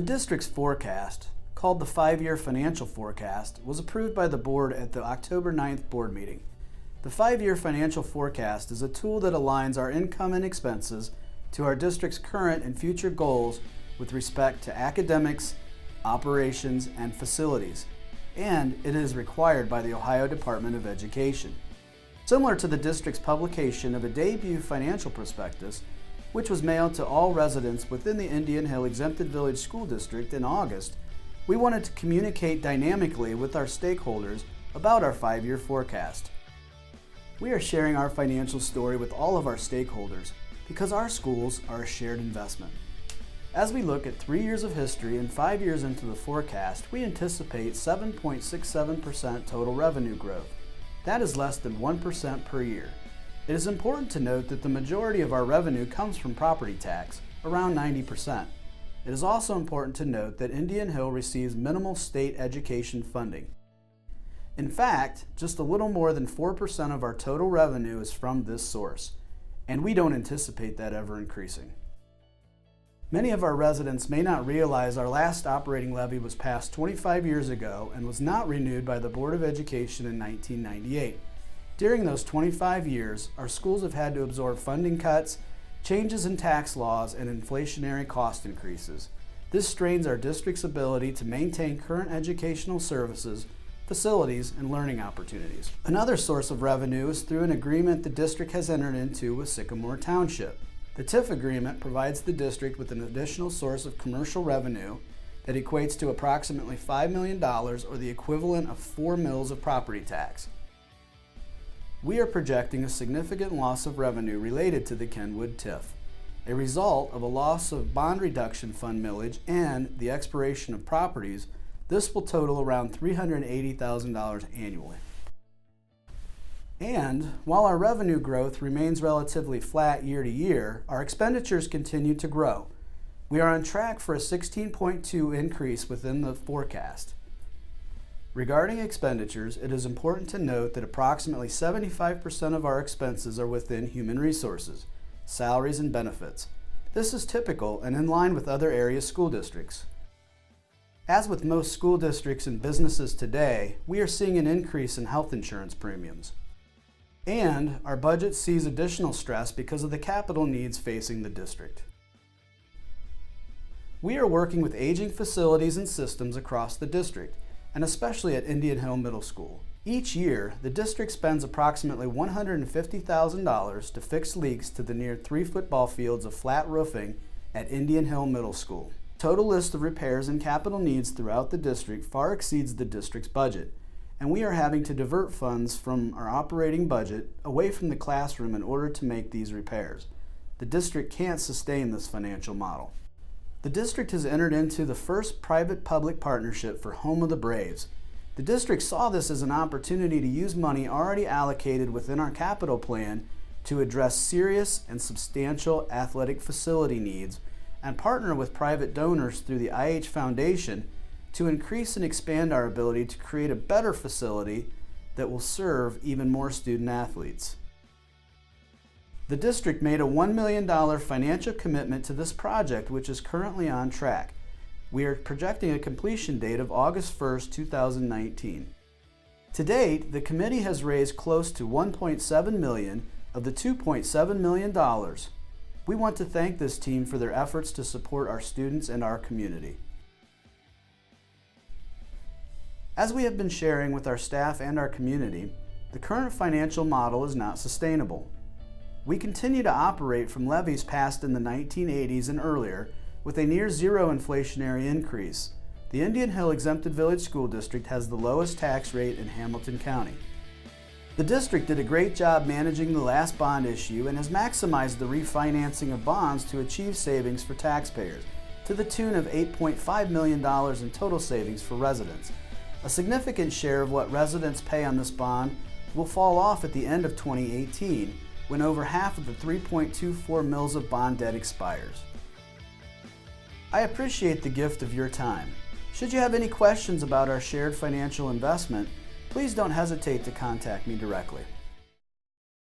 The district's forecast, called the 5-year financial forecast, was approved by the board at the October 9th board meeting. The 5-year financial forecast is a tool that aligns our income and expenses to our district's current and future goals with respect to academics, operations, and facilities, and it is required by the Ohio Department of Education. Similar to the district's publication of a debut financial prospectus, which was mailed to all residents within the Indian Hill Exempted Village School District in August, we wanted to communicate dynamically with our stakeholders about our 5-year forecast. We are sharing our financial story with all of our stakeholders because our schools are a shared investment. As we look at 3 years of history and 5 years into the forecast, we anticipate 7.67% total revenue growth. That is less than 1% per year. It is important to note that the majority of our revenue comes from property tax, around 90%. It is also important to note that Indian Hill receives minimal state education funding. In fact, just a little more than 4% of our total revenue is from this source, and we don't anticipate that ever increasing. Many of our residents may not realize our last operating levy was passed 25 years ago and was not renewed by the Board of Education in 1998. During those 25 years, our schools have had to absorb funding cuts, changes in tax laws, and inflationary cost increases. This strains our district's ability to maintain current educational services, facilities, and learning opportunities. Another source of revenue is through an agreement the district has entered into with Sycamore Township. The TIF agreement provides the district with an additional source of commercial revenue that equates to approximately $5 million or the equivalent of 4 mills of property tax. We are projecting a significant loss of revenue related to the Kenwood TIF, a result of a loss of bond reduction fund millage and the expiration of properties. This will total around $380,000 annually. And while our revenue growth remains relatively flat year to year, our expenditures continue to grow. We are on track for a 16.2% increase within the forecast. Regarding expenditures, it is important to note that approximately 75% of our expenses are within human resources, salaries, and benefits. This is typical and in line with other area school districts. As with most school districts and businesses today, we are seeing an increase in health insurance premiums. And our budget sees additional stress because of the capital needs facing the district. We are working with aging facilities and systems across the district, and especially at Indian Hill Middle School. Each year, the district spends approximately $150,000 to fix leaks to the near 3 football fields of flat roofing at Indian Hill Middle School. Total list of repairs and capital needs throughout the district far exceeds the district's budget, and we are having to divert funds from our operating budget away from the classroom in order to make these repairs. The district can't sustain this financial model. The district has entered into the first private-public partnership for Home of the Braves. The district saw this as an opportunity to use money already allocated within our capital plan to address serious and substantial athletic facility needs and partner with private donors through the IH Foundation to increase and expand our ability to create a better facility that will serve even more student athletes. The district made a $1 million financial commitment to this project, which is currently on track. We are projecting a completion date of August 1st, 2019. To date, the committee has raised close to $1.7 million of the $2.7 million. We want to thank this team for their efforts to support our students and our community. As we have been sharing with our staff and our community, the current financial model is not sustainable. We continue to operate from levies passed in the 1980s and earlier with a near zero inflationary increase. The Indian Hill Exempted Village School District has the lowest tax rate in Hamilton County. The district did a great job managing the last bond issue and has maximized the refinancing of bonds to achieve savings for taxpayers to the tune of $8.5 million in total savings for residents. A significant share of what residents pay on this bond will fall off at the end of 2018 when over half of the 3.24 mills of bond debt expires. I appreciate the gift of your time. Should you have any questions about our shared financial investment, please don't hesitate to contact me directly.